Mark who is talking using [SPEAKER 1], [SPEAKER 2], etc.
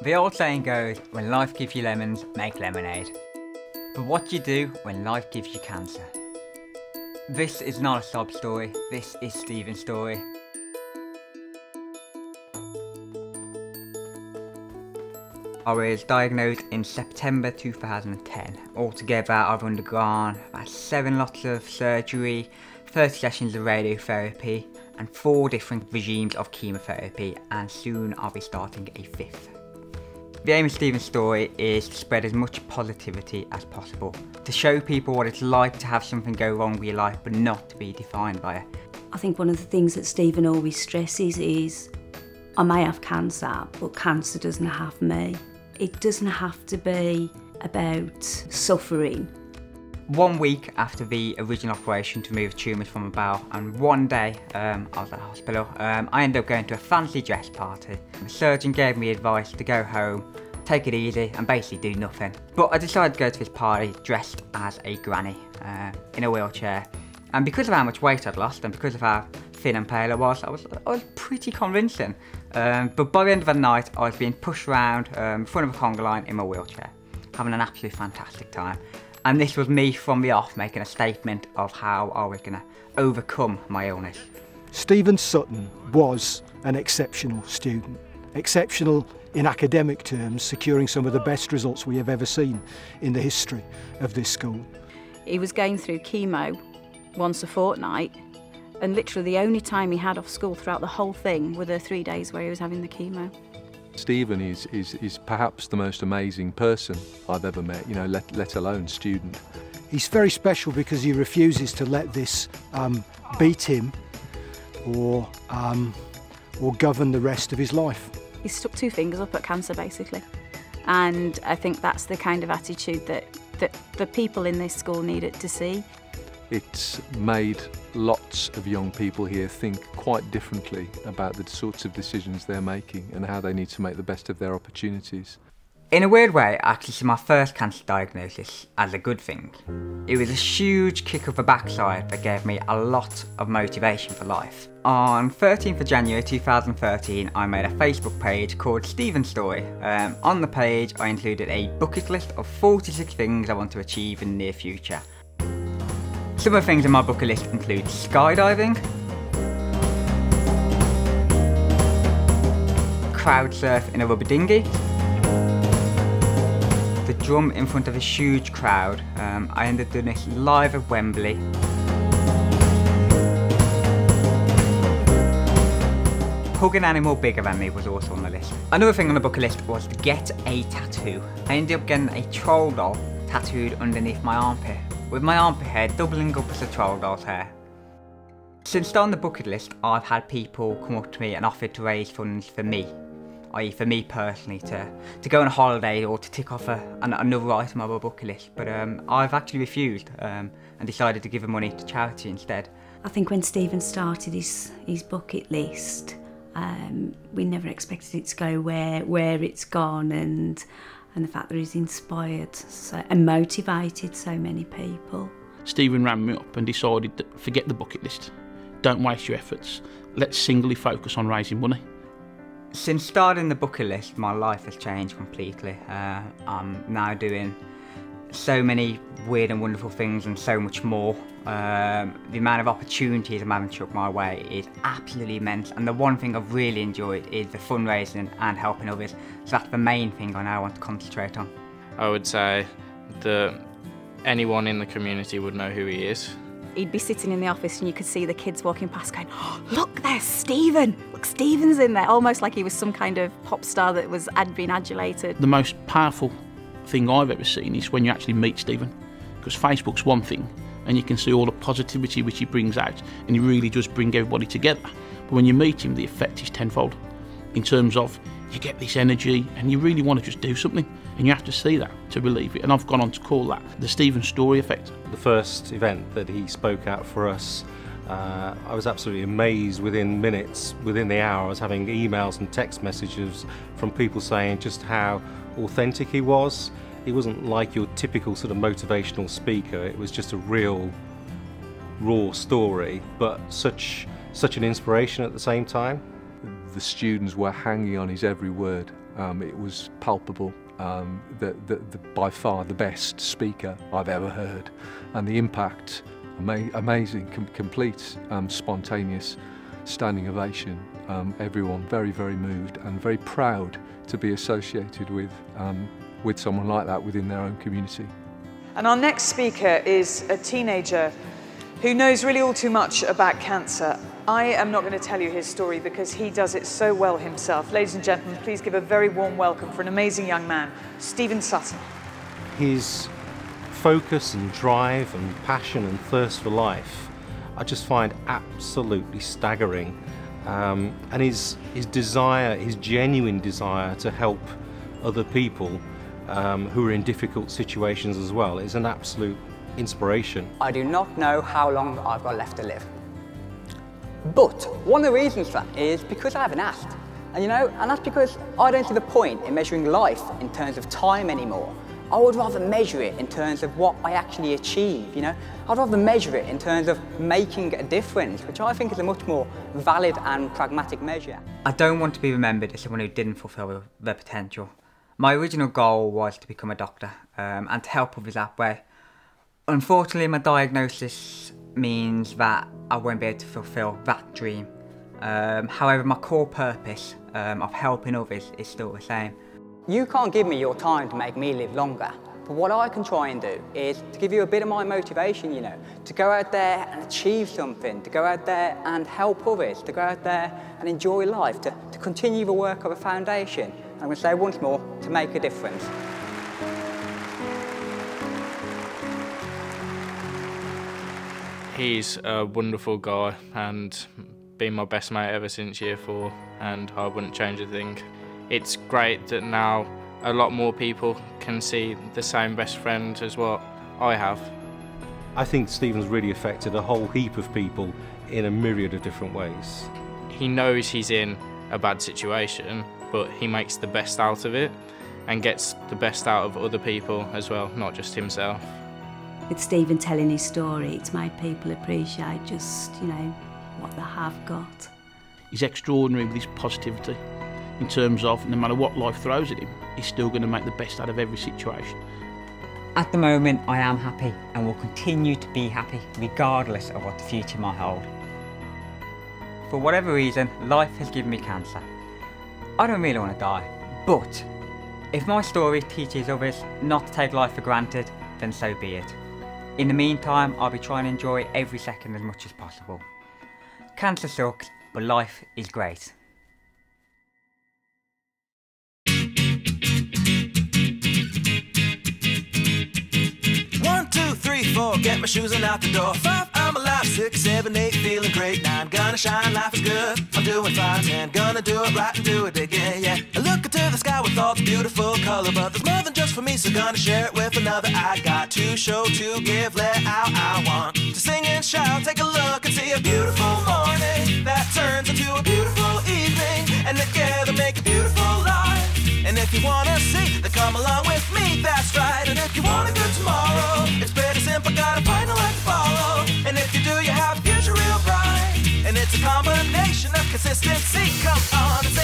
[SPEAKER 1] The old saying goes, when life gives you lemons, make lemonade. But what do you do when life gives you cancer? This is not a sob story, this is Stephen's story. I was diagnosed in September 2010. Altogether, I've undergone about 7 lots of surgery, 30 sessions of radiotherapy, and 4 different regimes of chemotherapy, and soon I'll be starting a 5th. The aim of Stephen's story is to spread as much positivity as possible, to show people what it's like to have something go wrong with your life but not to be defined by it.
[SPEAKER 2] I think one of the things that Stephen always stresses is, I may have cancer, but cancer doesn't have me. It doesn't have to be about suffering.
[SPEAKER 1] 1 week after the original operation to remove tumours from my bowel, and one day I was at the hospital, I ended up going to a fancy dress party. The surgeon gave me advice to go home, take it easy and basically do nothing. But I decided to go to this party dressed as a granny, in a wheelchair. And because of how much weight I'd lost and because of how thin and pale I was pretty convincing. But by the end of the night I was being pushed around in front of a conga line in my wheelchair, having an absolutely fantastic time. And this was me from the off making a statement of how I was going to overcome my illness.
[SPEAKER 3] Stephen Sutton was an exceptional student. Exceptional in academic terms, securing some of the best results we have ever seen in the history of this school.
[SPEAKER 4] He was going through chemo once a fortnight, and literally the only time he had off school throughout the whole thing were the 3 days where he was having the chemo.
[SPEAKER 5] Stephen is perhaps the most amazing person I've ever met, you know, let alone student.
[SPEAKER 3] He's very special because he refuses to let this beat him or govern the rest of his life.
[SPEAKER 4] He stuck 2 fingers up at cancer basically, and I think that's the kind of attitude that the people in this school needed to see.
[SPEAKER 5] It's made lots of young people here think quite differently about the sorts of decisions they're making and how they need to make the best of their opportunities.
[SPEAKER 1] In a weird way, I actually see my first cancer diagnosis as a good thing. It was a huge kick up the backside that gave me a lot of motivation for life. On 13th of January 2013, I made a Facebook page called Stephen's Story. On the page, I included a bucket list of 46 things I want to achieve in the near future. Some of the things on my bucket list include skydiving, crowd surf in a rubber dinghy, the drum in front of a huge crowd. I ended up doing this live at Wembley. Hug an animal bigger than me was also on the list. Another thing on the bucket list was to get a tattoo. I ended up getting a troll doll tattooed underneath my armpit, with my armpit hair doubling up as a troll doll's hair. Since starting the bucket list, I've had people come up to me and offer to raise funds for me, i.e. for me personally, to go on a holiday or to tick off another item of a bucket list, but I've actually refused and decided to give the money to charity instead.
[SPEAKER 2] I think when Stephen started his bucket list, we never expected it to go where it's gone, and the fact that he's inspired and motivated so many people.
[SPEAKER 6] Stephen rang me up and decided that forget the bucket list, don't waste your efforts, let's singly focus on raising money.
[SPEAKER 1] Since starting the bucket list, my life has changed completely. I'm now doing so many weird and wonderful things and so much more. The amount of opportunities I'm having chucked my way is absolutely immense, and the one thing I've really enjoyed is the fundraising and helping others, so that's the main thing I now want to concentrate on.
[SPEAKER 7] I would say that anyone in the community would know who he is.
[SPEAKER 4] He'd be sitting in the office and you could see the kids walking past going, oh, look, there's Stephen! Look, Stephen's in there! Almost like he was some kind of pop star that had been adulated.
[SPEAKER 6] The most powerful thing I've ever seen is when you actually meet Stephen, because Facebook's one thing and you can see all the positivity which he brings out, and he really does bring everybody together. But when you meet him, the effect is tenfold in terms of you get this energy and you really want to just do something, and you have to see that to believe it. And I've gone on to call that the Stephen Story effect.
[SPEAKER 8] The first event that he spoke at for us, I was absolutely amazed. Within minutes, within the hour, I was having emails and text messages from people saying just how authentic he was. He wasn't like your typical sort of motivational speaker. It was just a real raw story, but such an inspiration at the same time.
[SPEAKER 5] The students were hanging on his every word. It was palpable. By far the best speaker I've ever heard, and the impact, amazing, complete, spontaneous standing ovation. Everyone very, very moved and very proud to be associated with someone like that within their own community.
[SPEAKER 9] And our next speaker is a teenager who knows really all too much about cancer. I am not going to tell you his story because he does it so well himself. Ladies and gentlemen, please give a very warm welcome for an amazing young man, Stephen Sutton.
[SPEAKER 8] His focus and drive and passion and thirst for life, I just find absolutely staggering. And his desire, his genuine desire to help other people who are in difficult situations as well, is an absolute inspiration.
[SPEAKER 10] I do not know how long I've got left to live. But one of the reasons for that is because I haven't asked. And that's because I don't see the point in measuring life in terms of time anymore. I would rather measure it in terms of what I actually achieve, I'd rather measure it in terms of making a difference, which I think is a much more valid and pragmatic measure.
[SPEAKER 1] I don't want to be remembered as someone who didn't fulfil their potential. My original goal was to become a doctor and to help others that way. Unfortunately, my diagnosis means that I won't be able to fulfil that dream. However, my core purpose of helping others is still the same.
[SPEAKER 10] You can't give me your time to make me live longer, but what I can try and do is to give you a bit of my motivation, to go out there and achieve something, to go out there and help others, to go out there and enjoy life, to continue the work of a foundation. And I'm going to say once more, to make a difference.
[SPEAKER 7] He's a wonderful guy and been my best mate ever since year 4, and I wouldn't change a thing. It's great that now a lot more people can see the same best friend as what I have.
[SPEAKER 8] I think Stephen's really affected a whole heap of people in a myriad of different ways.
[SPEAKER 7] He knows he's in a bad situation, but he makes the best out of it and gets the best out of other people as well, not just himself.
[SPEAKER 2] With Stephen telling his story, it's made people appreciate just, what they have got.
[SPEAKER 6] He's extraordinary with his positivity in terms of no matter what life throws at him, he's still going to make the best out of every situation.
[SPEAKER 1] At the moment, I am happy and will continue to be happy regardless of what the future might hold. For whatever reason, life has given me cancer. I don't really want to die, but if my story teaches others not to take life for granted, then so be it. In the meantime, I'll be trying to enjoy every second as much as possible. Cancer sucks, but life is great.
[SPEAKER 11] 1, 2, 3, 4, get my shoes and out the door. 5, I'm alive. 6, 7, 8, feeling great. 9, gonna shine, life is good. I'm doing fine. 10, gonna do it right and do it again, yeah. I look into the sky with all the beautiful color, but there's more than just for me, so gonna share it with another. I got to show, to give, let out. I want to sing and shout. Take a look and see a beautiful morning that turns into a beautiful evening, and together make a beautiful life. And if you wanna see, then come along with me, that's right. And if you want a good tomorrow, it's pretty simple, got a final life to follow. And if you do, you have a future real bright. And it's a combination of consistency. Come on and say